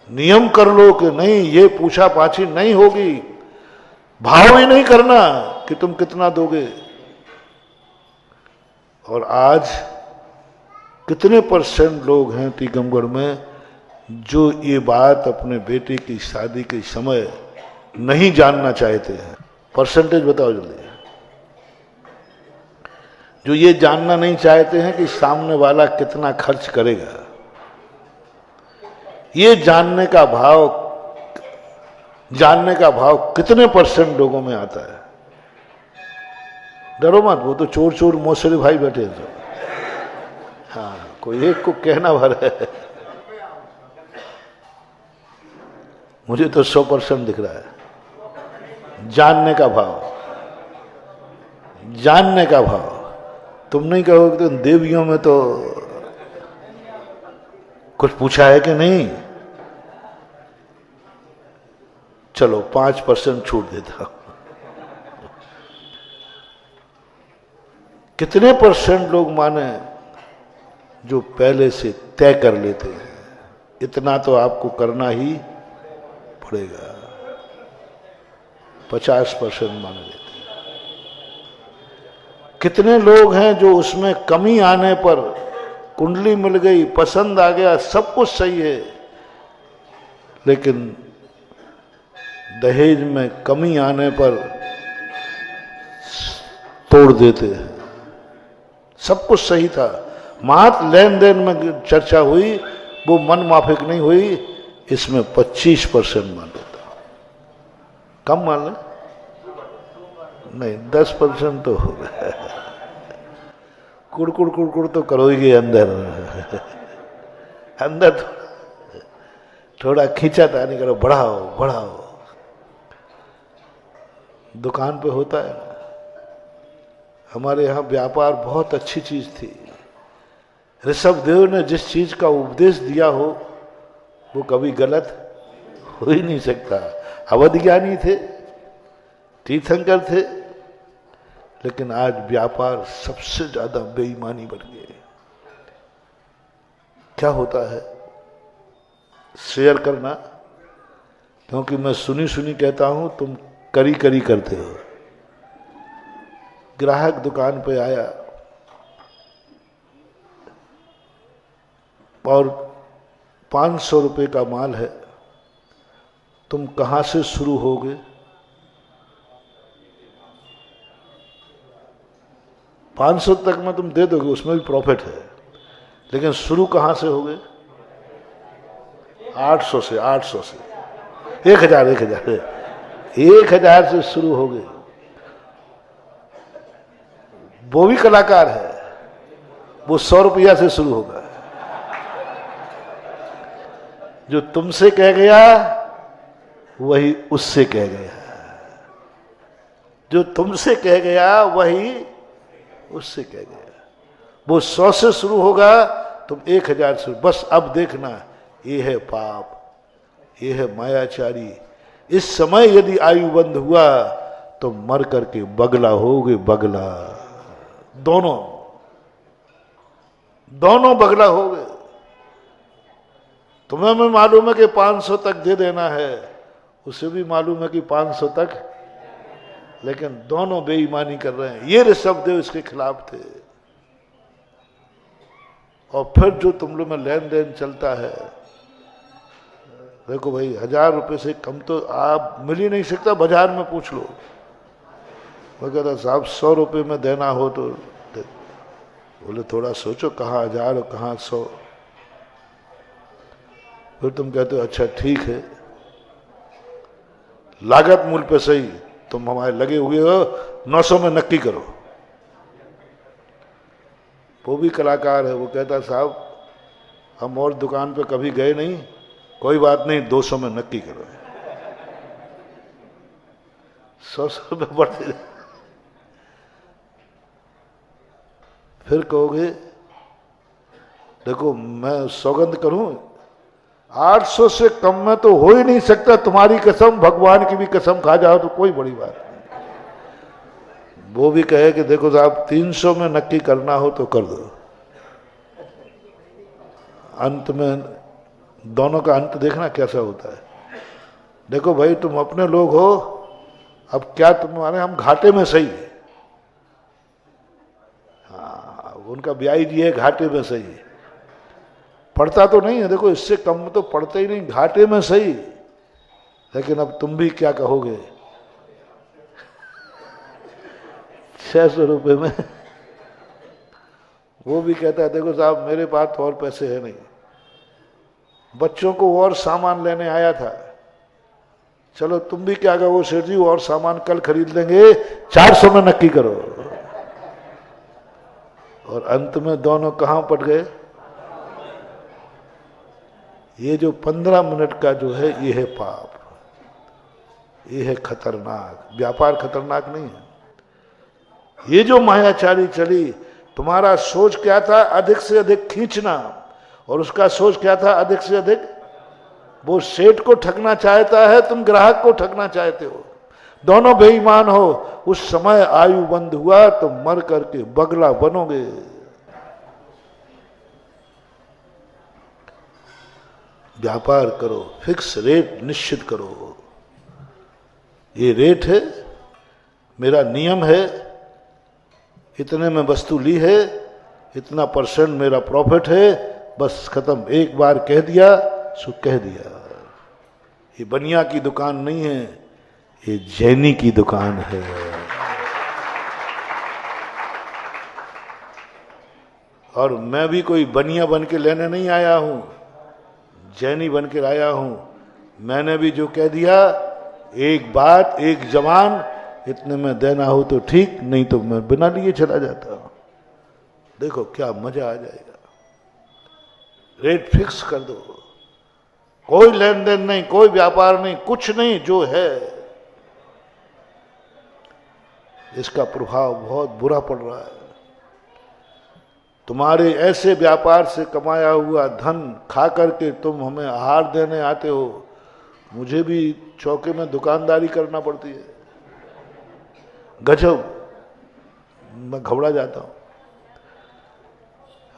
नियम कर लो कि नहीं, ये पूछा पाछी नहीं होगी, भाव ही नहीं करना कि तुम कितना दोगे। और आज कितने % लोग हैं टीकमगढ़ में जो ये बात अपने बेटे की शादी के समय नहीं जानना चाहते हैं? परसेंटेज बताओ जल्दी। जो ये जानना नहीं चाहते हैं कि सामने वाला कितना खर्च करेगा, ये जानने का भाव कितने % लोगों में आता है? डरो मत, वो तो चोर चोर मौसरे भाई बैठे हैं सब। हाँ, कोई एक को कहना भर है, मुझे तो 100% दिख रहा है। जानने का भाव। तुम नहीं कहोगे तो देवियों में तो कुछ पूछा है कि नहीं? चलो 5% छूट देता हूं। कितने % लोग माने जो पहले से तय कर लेते हैं, इतना तो आपको करना ही पड़ेगा? 50% मान लेते हैं। कितने लोग हैं जो उसमें कमी आने पर, कुंडली मिल गई, पसंद आ गया, सब कुछ सही है, लेकिन दहेज में कमी आने पर तोड़ देते हैं। सब कुछ सही था, मात्र लेन देन में चर्चा हुई, वो मन माफिक नहीं हुई, इसमें 25% मान लेता। कम मान लें? नहीं, 10% तो हो गया। कुड़कुड़ तो करोगे अंदर अंदर थोड़ा खींचातानी करो, बढ़ाओ। दुकान पे होता है ना, हमारे यहाँ व्यापार बहुत अच्छी चीज थी। ऋषभदेव ने जिस चीज का उपदेश दिया हो वो कभी गलत हो ही नहीं सकता। अवध ज्ञानी थे, तीर्थंकर थे, लेकिन आज व्यापार सबसे ज्यादा बेईमानी बढ़ गई। क्या होता है? शेयर करना, क्योंकि मैं सुनी कहता हूं, तुम करी करते हो। ग्राहक दुकान पे आया और 500 रुपए का माल है, तुम कहां से शुरू होगे? 500 तक में तुम दे दोगे, उसमें भी प्रॉफिट है, लेकिन शुरू कहां से होगे? 800 से 1000 से शुरू हो गए। वो भी कलाकार है, वो 100 रुपया से शुरू होगा। जो तुमसे कह गया वही उससे कह गया, जो तुमसे कह गया वही उससे कह गया। वो 100 से शुरू होगा, तुम 1000 से। बस अब देखना, ये है पाप, ये है मायाचारी। इस समय यदि आयु बंद हुआ तो मर करके बगला होगे, बगला। दोनों बगला होगे। तुम्हें भी मालूम है कि 500 तक दे देना है, उसे भी मालूम है कि 500 तक, लेकिन दोनों बेईमानी कर रहे हैं। ये ऋषभदेव इसके खिलाफ थे। और फिर जो तुम लोग में लेन देन चलता है, देखो भाई, 1000 रुपए से कम तो आप मिल ही नहीं सकता, बाजार में पूछ लो। मैं कहता साहब 100 रुपए में देना हो तो बोले थोड़ा सोचो, कहाँ 1000 और कहाँ 100। फिर तुम कहते हो अच्छा ठीक है, लागत मूल्य पे सही, तुम हमारे लगे हुए हो, 900 में नक्की करो। वो भी कलाकार है, वो कहता साहब हम और दुकान पे कभी गए नहीं, कोई बात नहीं 200 में नक्की करो। 100 रुपये बढ़ते, फिर कहोगे देखो मैं सौगंध करूं 800 से कम में तो हो ही नहीं सकता, तुम्हारी कसम भगवान की भी कसम खा जाओ तो कोई बड़ी बात नहीं। वो भी कहे कि देखो साहब 300 में नक्की करना हो तो कर दो। अंत में दोनों का अंत देखना कैसा होता है। देखो भाई तुम अपने लोग हो, अब क्या तुम्हारे हम घाटे में सही, हाँ उनका ब्याई जी है घाटे में सही, पढ़ता तो नहीं है, देखो इससे कम तो पढ़ते ही नहीं, घाटे में सही, लेकिन अब तुम भी क्या कहोगे 600 रुपये में। वो भी कहता है देखो साहब मेरे पास तो और पैसे है नहीं, बच्चों को और सामान लेने आया था, चलो तुम भी क्या कहो सेठ जी और सामान कल खरीद लेंगे, 400 में नक्की करो। और अंत में दोनों कहां पट गए। ये जो 15 मिनट का जो है ये है पाप, ये है खतरनाक। व्यापार खतरनाक नहीं है। ये जो मायाचारी चली, तुम्हारा सोच क्या था अधिक से अधिक खींचना, और उसका सोच क्या था अधिक से अधिक, वो सेठ को ठगना चाहता है, तुम ग्राहक को ठगना चाहते हो, दोनों बेईमान हो। उस समय आयु बंद हुआ तो मर करके बगला बनोगे। व्यापार करो, फिक्स रेट निश्चित करो, ये रेट है, मेरा नियम है, इतने में वस्तु ली है, इतना % मेरा प्रॉफिट है, बस खत्म। एक बार कह दिया सो कह दिया। ये बनिया की दुकान नहीं है, ये जैनी की दुकान है। और मैं भी कोई बनिया बन के लेने नहीं आया हूं, जैनी बन के आया हूं। मैंने भी जो कह दिया, एक बात एक जवान, इतने में देना हो तो ठीक, नहीं तो मैं बिना लिए चला जाता हूं। देखो क्या मजा आ जाएगा। रेट फिक्स कर दो, कोई लेन देन नहीं, कोई व्यापार नहीं, कुछ नहीं, जो है इसका प्रभाव बहुत बुरा पड़ रहा है। तुम्हारे ऐसे व्यापार से कमाया हुआ धन खा करके तुम हमें आहार देने आते हो, मुझे भी चौके में दुकानदारी करना पड़ती है। गजब, मैं घबरा जाता हूं।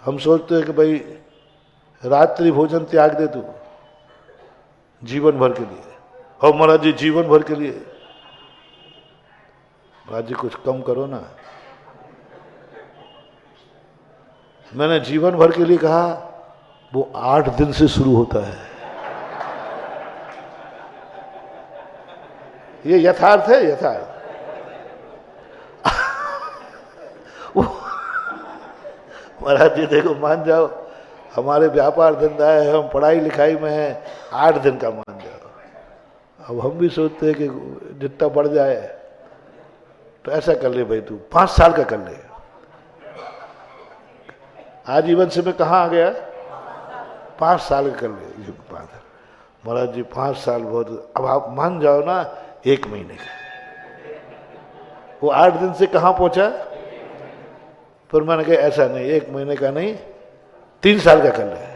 हम सोचते हैं कि भाई रात्रि भोजन त्याग दे तू जीवन भर के लिए, और महाराज जी जीवन भर के लिए, महाराज जी कुछ कम करो ना। मैंने जीवन भर के लिए कहा, वो 8 दिन से शुरू होता है। ये यथार्थ है, यथार्थ। महाराज जी देखो मान जाओ, हमारे व्यापार धंधा है, हम पढ़ाई लिखाई में है, 8 दिन का मान जाओ। अब हम भी सोचते हैं कि जितना बढ़ जाए तो ऐसा कर ले भाई, तू 5 साल का कर ले। आजीवन से मैं कहाँ आ गया, 5 साल का कर ले। ये बात है महाराज जी, 5 साल बहुत, अब आप मान जाओ ना 1 महीने का। वो 8 दिन से कहाँ पहुंचा। फिर मैंने कहा ऐसा नहीं, 1 महीने का नहीं, 3 साल का कर ले।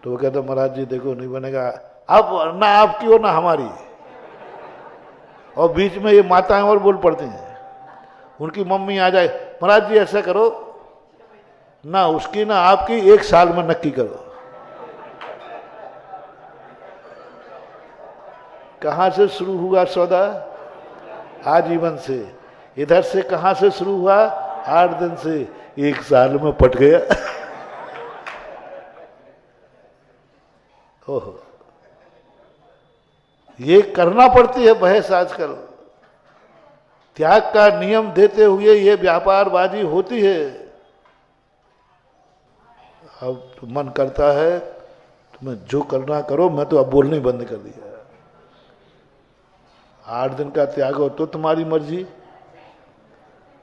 तो वो कहता महाराज जी देखो नहीं बनेगा, अब ना आपकी हो ना हमारी। और बीच में ये माताएं और बोल पड़ती हैं, उनकी मम्मी आ जाए, महाराज जी ऐसा करो ना, उसकी ना आपकी 1 साल में नक्की करो। कहां से शुरू हुआ सौदा, आजीवन से। इधर से कहां से शुरू हुआ, 8 दिन से, 1 साल में पट गया। ओहो, ये करना पड़ती है बहस आजकल। त्याग का नियम देते हुए ये व्यापारबाजी होती है। अब मन करता है तुम्हें जो करना करो, मैं तो अब बोलना ही बंद कर दिया। 8 दिन का त्याग हो तो तुम्हारी मर्जी,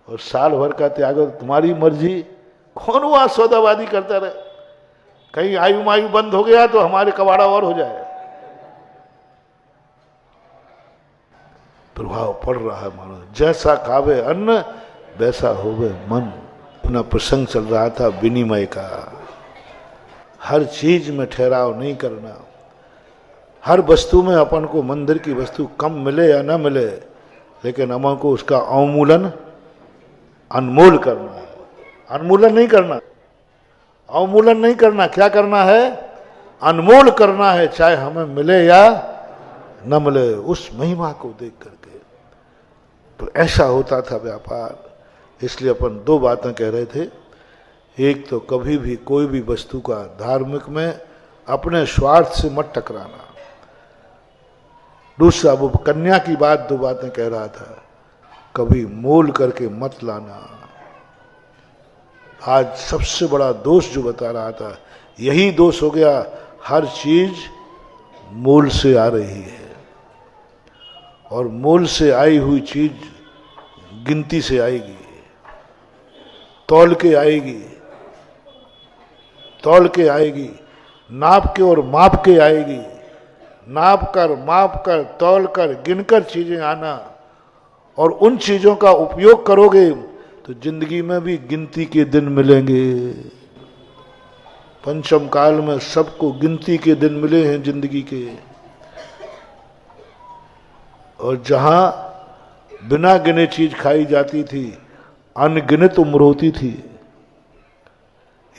और साल भर का त्याग हो तो तुम्हारी मर्जी। कौन वहां सौदाबादी करता रहे? कहीं आयु मायु बंद हो गया तो हमारे कबाड़ा और हो जाए। प्रभाव पड़ रहा है मानो, जैसा खावे अन्न वैसा होवे मन। अपना प्रसंग चल रहा था विनिमय का। हर चीज में ठहराव नहीं करना। हर वस्तु में अपन को मंदिर की वस्तु कम मिले या न मिले, लेकिन अपन को उसका अवमूलन अनमोल करना है। अनमूलन नहीं करना, अवमूलन नहीं करना। क्या करना है? अनमोल करना है, चाहे हमें मिले या न मिले, उस महिमा को देख करके। तो ऐसा होता था व्यापार। इसलिए अपन 2 बातें कह रहे थे। एक तो कभी भी कोई भी वस्तु का धार्मिक में अपने स्वार्थ से मत टकराना। दूसरा, वो कन्या की बात 2 बातें कह रहा था, कभी मोल करके मत लाना। आज सबसे बड़ा दोष जो बता रहा था, यही दोष हो गया। हर चीज मोल से आ रही है, और मोल से आई हुई चीज गिनती से आएगी, तौल के आएगी, तौल के आएगी, नाप के और माप के आएगी। नाप कर तौल कर गिनकर चीजें आना, और उन चीजों का उपयोग करोगे तो जिंदगी में भी गिनती के दिन मिलेंगे। पंचम काल में सबको गिनती के दिन मिले हैं जिंदगी के। और जहां बिना गिने चीज खाई जाती थी, अनगिनत उम्र होती थी।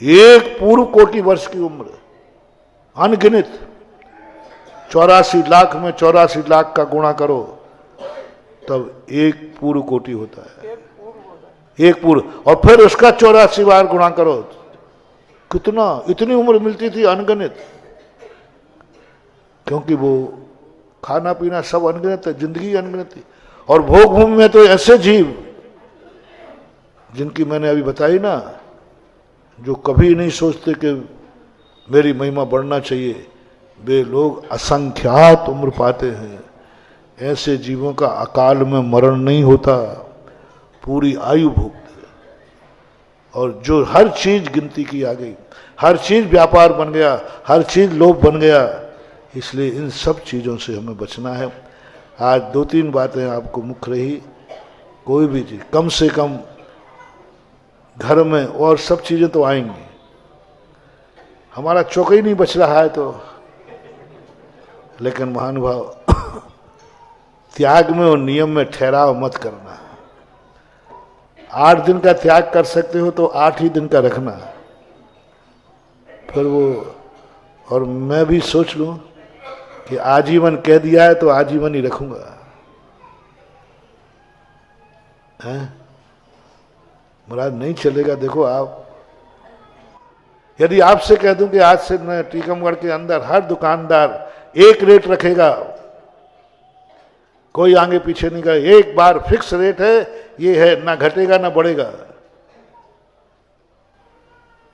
एक पूर्व कोटि वर्ष की उम्र अनगिनत। 84 लाख में 84 लाख का गुणा करो तब एक पूर्व कोटि होता है। एक पूर्व, और फिर उसका 84 बार गुणा करो, कितना, इतनी उम्र मिलती थी अनगिनत। क्योंकि वो खाना पीना सब अनगिनत है, जिंदगी अनगिनत थी। और भोग भूमि में तो ऐसे जीव जिनकी मैंने अभी बताई ना, जो कभी नहीं सोचते कि मेरी महिमा बढ़ना चाहिए, वे लोग असंख्यात उम्र पाते हैं। ऐसे जीवों का अकाल में मरण नहीं होता, पूरी आयु भोगते। और जो हर चीज गिनती की आ गई, हर चीज व्यापार बन गया, हर चीज लोभ बन गया। इसलिए इन सब चीजों से हमें बचना है। आज 2-3 बातें आपको मुख्य रही। कोई भी चीज कम से कम घर में, और सब चीजें तो आएंगी। हमारा चौका ही नहीं बच रहा है तो, लेकिन महानुभाव त्याग में और नियम में ठहराव मत करना। 8 दिन का त्याग कर सकते हो तो 8 ही दिन का रखना। फिर वो, और मैं भी सोच लूं कि आजीवन कह दिया है तो आजीवन ही रखूंगा। महाराज नहीं चलेगा। देखो आप, यदि आपसे कह दूं कि आज से मैं टीकमगढ़ के अंदर हर दुकानदार एक रेट रखेगा, कोई आगे पीछे नहीं करे, एक बार फिक्स रेट है, ये है, ना घटेगा ना बढ़ेगा,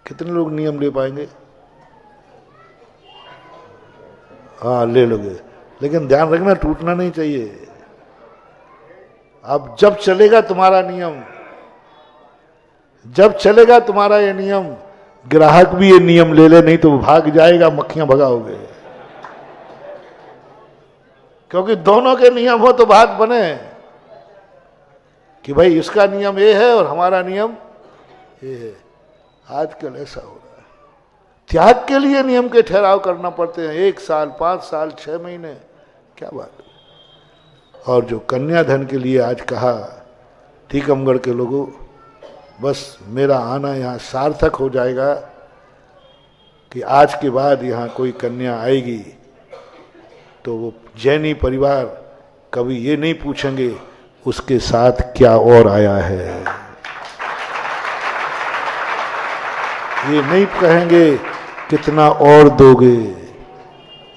कितने लोग नियम ले पाएंगे? हाँ, ले लोगे, लेकिन ध्यान रखना टूटना नहीं चाहिए। अब जब चलेगा तुम्हारा नियम, जब चलेगा तुम्हारा ये नियम, ग्राहक भी ये नियम ले ले, नहीं तो भाग जाएगा, मक्खियां भगाओगे। क्योंकि दोनों के नियम हो तो बात बने कि भाई इसका नियम ये है और हमारा नियम ये है। आजकल ऐसा हो रहा है। त्याग के लिए नियम के ठहराव करना पड़ते हैं, 1 साल, 5 साल, 6 महीने, क्या बात। और जो कन्याधन के लिए आज कहा टीकमगढ़ के लोगों, बस मेरा आना यहाँ सार्थक हो जाएगा कि आज के बाद यहाँ कोई कन्या आएगी तो वो जैनी परिवार कभी ये नहीं पूछेंगे उसके साथ क्या और आया है, ये नहीं कहेंगे कितना और दोगे,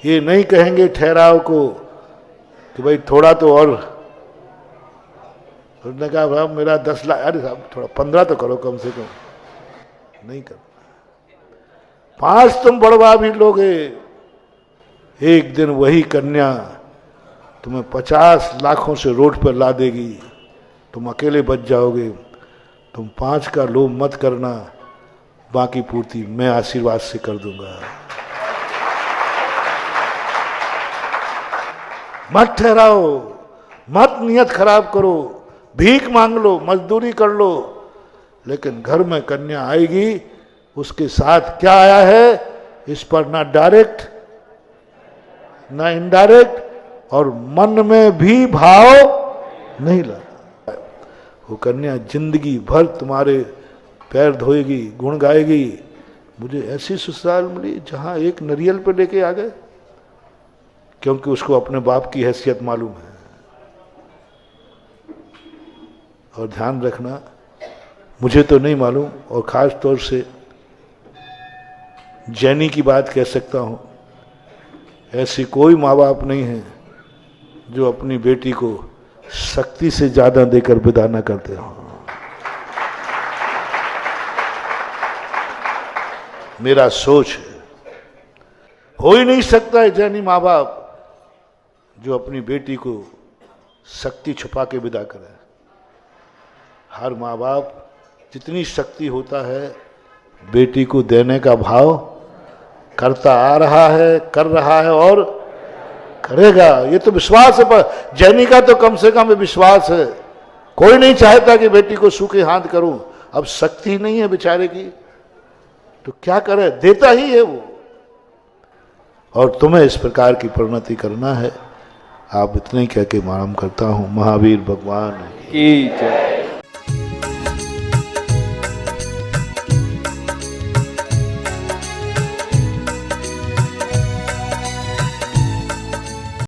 ये नहीं कहेंगे ठहराव को कि भाई थोड़ा तो और। उसने कहा भाई मेरा 10 लाख, अरे साहब थोड़ा 15 तो करो कम से कम, नहीं कर। 5 तुम बढ़वा भी लोगे एक दिन वही कन्या तुम्हें 50 लाखों से रोड पर ला देगी, तुम अकेले बच जाओगे। तुम 5 का लोभ मत करना, बाकी पूर्ति मैं आशीर्वाद से कर दूंगा। मत ठहराओ, मत नियत खराब करो, भीख मांग लो, मजदूरी कर लो, लेकिन घर में कन्या आएगी, उसके साथ क्या आया है इस पर ना डायरेक्ट ना इनडायरेक्ट और मन में भी भाव नहीं लगा। वो कन्या जिंदगी भर तुम्हारे पैर धोएगी, गुण गाएगी। मुझे ऐसी ससुराल मिली जहां एक नरियल पे लेके आ गए, क्योंकि उसको अपने बाप की हैसियत मालूम है। और ध्यान रखना, मुझे तो नहीं मालूम, और खास तौर से जैनी की बात कह सकता हूं, ऐसी कोई माँ बाप नहीं है जो अपनी बेटी को शक्ति से ज्यादा देकर विदा न करते हो। मेरा सोच है, हो ही नहीं सकता है जैनी माँ बाप जो अपनी बेटी को शक्ति छुपा के विदा करे। हर माँ बाप जितनी शक्ति होता है बेटी को देने का भाव करता आ रहा है, कर रहा है और करेगा। ये तो विश्वास है, पर जैनी का तो कम से कम विश्वास है। कोई नहीं चाहता कि बेटी को सूखे हाथ करूं, अब शक्ति नहीं है बेचारे की तो क्या करे, देता ही है वो। और तुम्हें इस प्रकार की परिणति करना है। आप इतने ही कह के मालूम करता हूं। महावीर भगवान की जय।